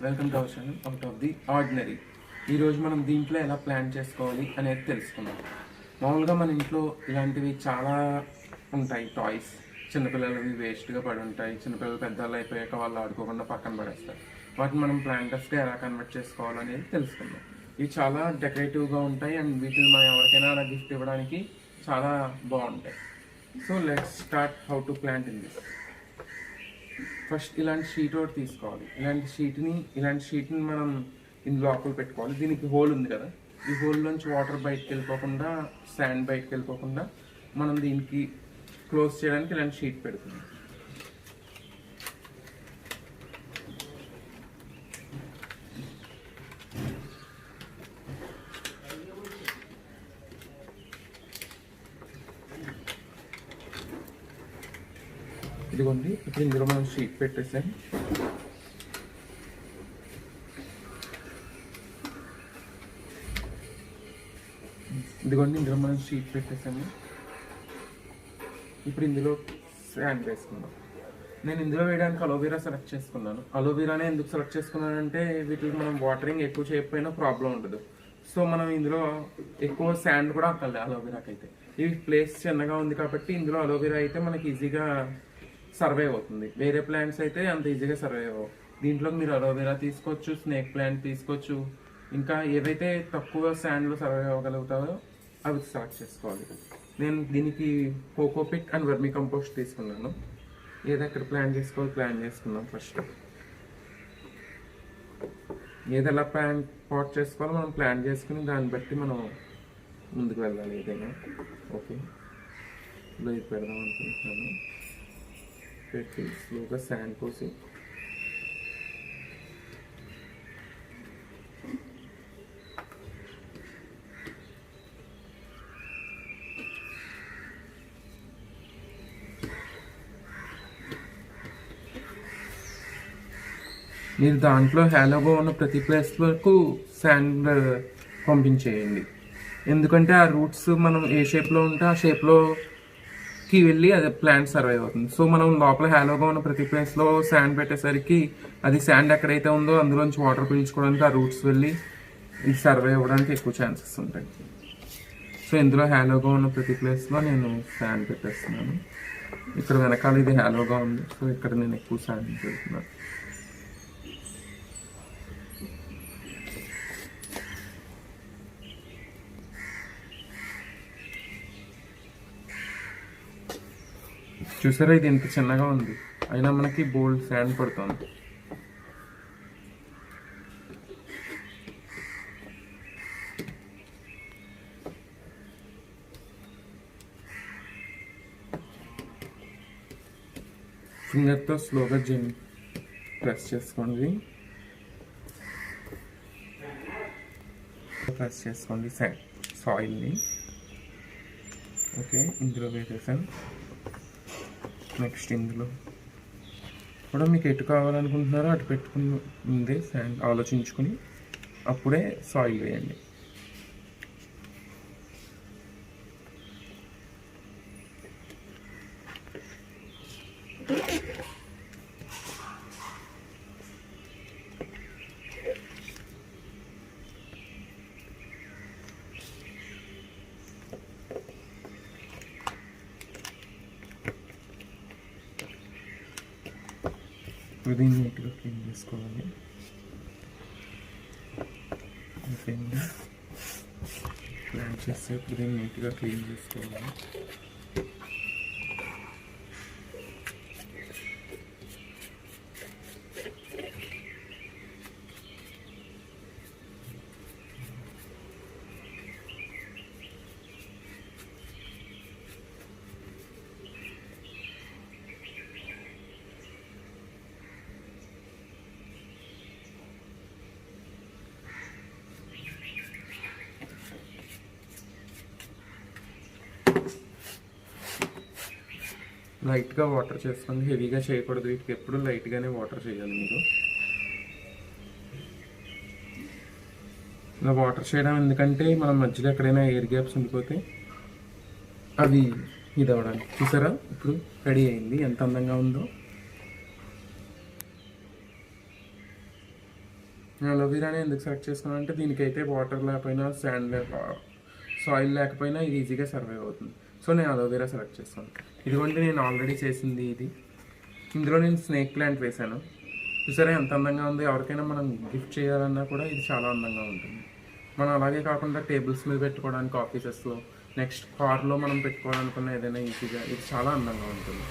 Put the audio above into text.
Welcome to our channel out of the ordinary. ఈరోజు మనం దీంట్లో ఎలా ప్లాన్ చేసుకోవాలి అనేది తెలుసుకుందాం. మామూలుగా మన ఇంట్లో ఇలాంటివి చాలా ఉంటాయి. టాయ్స్ చిన్నపిల్లలవి వేస్ట్గా పడి ఉంటాయి. చిన్నపిల్లలు పెద్దవాళ్ళు అయిపోయాక వాళ్ళు ఆడుకోకుండా పక్కన పడేస్తారు. వాటిని మనం ప్లాంటర్స్గా ఎలా కన్వర్ట్ చేసుకోవాలనేది తెలుసుకుందాం. ఇవి చాలా డెకరేటివ్గా ఉంటాయి అండ్ వీటిని మనం ఎవరికైనా అలా గిఫ్ట్ ఇవ్వడానికి చాలా బాగుంటాయి. So let's start how to plant in this. First ఇలాంటి షీట్ ఒకటి తీసుకోవాలి. ఇలాంటి షీట్ని మనం ఇందులో లోపల పెట్టుకోవాలి. దీనికి హోల్ ఉంది కదా, ఈ హోల్ నుంచి వాటర్ బయటకు వెళ్ళిపోకుండా, శాండ్ బయటకు వెళ్ళిపోకుండా మనం దీనికి క్లోజ్ చేయడానికి ఇలాంటి షీట్ పెడుతుంది. ఇదిగోండి, ఇప్పుడు ఇందులో మనం షీట్ పెట్టేసాం. ఇందులో మనం షీట్ పెట్టేసాము. ఇప్పుడు ఇందులో శాండ్ వేసుకుందాం. నేను ఇందులో వేయడానికి అలోవెరా సెలెక్ట్ చేసుకున్నాను. అలోవెరానే ఎందుకు సెలెక్ట్ చేసుకున్నానంటే వీటికి మనం వాటరింగ్ ఎక్కువ చేయకపోయినా ప్రాబ్లం ఉండదు. సో మనం ఇందులో ఎక్కువ శాండ్ కూడా అక్కర్లేదు అలోవెరాకి అయితే. ఇవి ప్లేస్ చిన్నగా ఉంది కాబట్టి ఇందులో అలోవెరా అయితే మనకి ఈజీగా సర్వైవ్ అవుతుంది. వేరే ప్లాంట్స్ అయితే అంత ఈజీగా సర్వైవ్ అవ్వవు. దీంట్లో మీరు అలోవెరా తీసుకోవచ్చు, స్నేక్ ప్లాంట్ తీసుకోవచ్చు, ఇంకా ఏవైతే తక్కువ శాండ్లో సర్వైవ్ అవ్వగలుగుతారో అవి సెలెక్ట్ చేసుకోవాలి. నేను దీనికి కోకోపిట్ అండ్ వర్మీ కంపోస్ట్ తీసుకున్నాను. ఏదో ఎక్కడ ప్లాన్ చేసుకున్నాం. ఫస్ట్ ఏది ఎలా పాట్ చేసుకోవాలో మనం ప్లాన్ చేసుకుని దాన్ని బట్టి మనం ముందుకు వెళ్ళాలి. ఏదైనా ఓకే ఇలా ఇది పెడదాం అనుకుంటున్నాను. పెట్టి స్లోగా శాండ్ పోసి మీరు దాంట్లో హ్యాలోగా ఉన్న ప్రతి ప్లేస్ వరకు శాండ్ పంపించేయండి. ఎందుకంటే ఆ రూట్స్ మనం ఏ షేప్లో ఉంటే ఆ షేప్లోకి వెళ్ళి అది ప్లాంట్ సర్వైవ్ అవుతుంది. సో మనం లోపల హ్యాలోగా ఉన్న ప్రతి ప్లేస్లో శాండ్ పెట్టేసరికి అది శాండ్ ఎక్కడైతే ఉందో అందులోంచి వాటర్ పీల్చుకోవడానికి ఆ రూట్స్ వెళ్ళి ఇది సర్వైవ్ అవ్వడానికి ఎక్కువ ఛాన్సెస్ ఉంటాయి. సో ఇందులో హ్యాలోగా ఉన్న ప్రతి ప్లేస్లో నేను శాండ్ పెట్టేస్తున్నాను. ఇక్కడ వెనకాల ఇది హ్యాలోగా ఉంది, సో ఇక్కడ నేను ఎక్కువ శాండ్ పెడుతున్నాను. చూసారా, ఇది ఎంత చిన్నగా ఉంది, అయినా మనకి బోల్డ్ శాండ్ పడుతుంది. ఫింగర్తో స్లోగా ప్రెస్ చేసుకోండి. సాయిల్ని ఓకే ఇందులో వేసేసాను. నెక్స్ట్ ఇందులో కూడా మీకు ఎటు కావాలనుకుంటున్నారో అటు పెట్టుకుని ముందే శాండ్ ఆలోచించుకుని అప్పుడే సాయిల్ వేయండి. ఇప్పుడు దీన్ని నీట్గా క్లీన్ చేసుకోవాలి. ప్లాన్ చేస్తే ఇప్పుడు దీన్ని నీట్గా క్లీన్ చేసుకోవాలి. లైట్గా వాటర్ చేసుకోండి, హెవీగా చేయకూడదు. వీటికి ఎప్పుడు లైట్గానే వాటర్ చేయాలి మీరు. ఇలా వాటర్ చేయడం ఎందుకంటే మనం మధ్యలో ఎక్కడైనా ఎయిర్ గ్యాప్స్ ఉండిపోతే అవి ఇది అవ్వడానికి. చూసారా, ఇప్పుడు రెడీ అయింది, ఎంత అందంగా ఉందో. నేను అలోవెరాని ఎందుకు సెలెక్ట్ చేసుకున్నాను అంటే దీనికైతే వాటర్ లేకపోయినా శాండ్ సాయిల్ లేకపోయినా ఇది ఈజీగా సర్వైవ్ అవుతుంది. సో నేను అలోవెరా సెలెక్ట్ చేస్తాను. ఇదిగోండి నేను ఆల్రెడీ చేసింది ఇది. ఇందులో నేను స్నేక్ ప్లాంట్ వేశాను. చూసారా ఎంత అందంగా ఉంది. ఎవరికైనా మనం గిఫ్ట్ చేయాలన్నా కూడా ఇది చాలా అందంగా ఉంటుంది. మనం అలాగే కాకుండా టేబుల్స్ మీద పెట్టుకోవడానికి ఆఫీసెస్లో, నెక్స్ట్ కార్లో మనం పెట్టుకోవాలనుకున్న ఏదైనా ఈజీగా ఇది చాలా అందంగా ఉంటుంది.